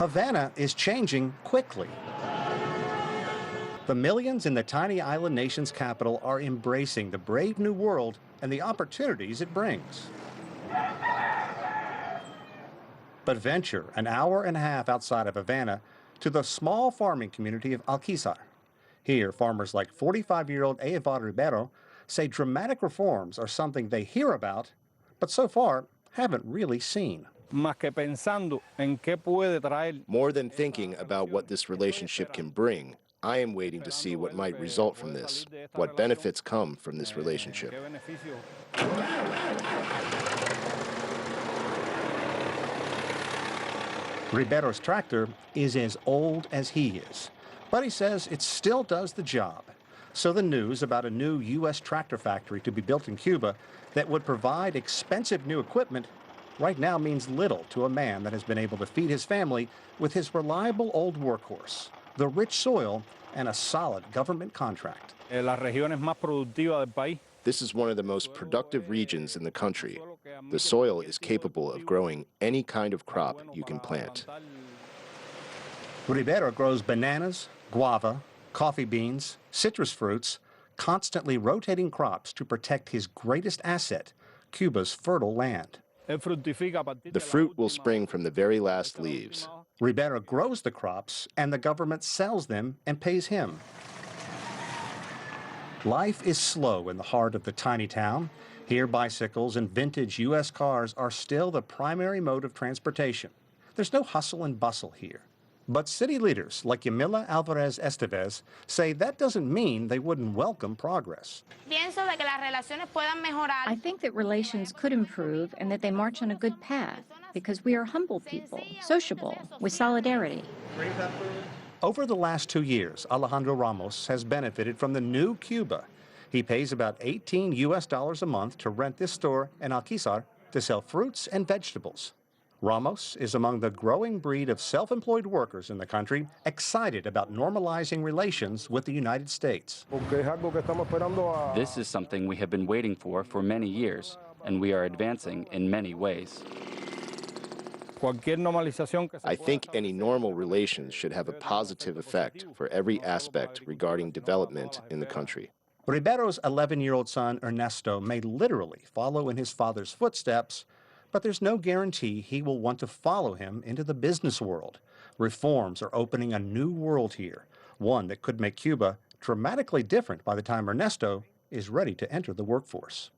Havana is changing quickly. The millions in the tiny island nation's capital are embracing the brave new world and the opportunities it brings. But venture an hour and a half outside of Havana to the small farming community of Alquizar. Here, farmers like 45-year-old Eva Ribeiro say dramatic reforms are something they hear about, but so far haven't really seen. More than thinking about what this relationship can bring, I am waiting to see what might result from this, what benefits come from this relationship. Ribeiro's tractor is as old as he is, but he says it still does the job. So the news about a new U.S. tractor factory to be built in Cuba that would provide expensive new equipment right now means little to a man that has been able to feed his family with his reliable old workhorse, the rich soil, and a solid government contract. This is one of the most productive regions in the country. The soil is capable of growing any kind of crop you can plant. Ribeiro grows bananas, guava, coffee beans, citrus fruits, constantly rotating crops to protect his greatest asset, Cuba's fertile land. The fruit will spring from the very last leaves. Ribeiro grows the crops, and the government sells them and pays him. Life is slow in the heart of the tiny town. Here, bicycles and vintage U.S. cars are still the primary mode of transportation. There's no hustle and bustle here. But city leaders like Yamila Alvarez Estevez say that doesn't mean they wouldn't welcome progress. I think that relations could improve and that they march on a good path because we are humble people, sociable, with solidarity. Over the last 2 years, Alejandro Ramos has benefited from the new Cuba. He pays about $18 a month to rent this store in Alquizar to sell fruits and vegetables. Ramos is among the growing breed of self-employed workers in the country excited about normalizing relations with the United States. This is something we have been waiting for many years, and we are advancing in many ways. I think any normal relations should have a positive effect for every aspect regarding development in the country. Ribeiro's 11-year-old son, Ernesto, may literally follow in his father's footsteps, but there's no guarantee he will want to follow him into the business world. Reforms are opening a new world here, one that could make Cuba dramatically different by the time Ernesto is ready to enter the workforce.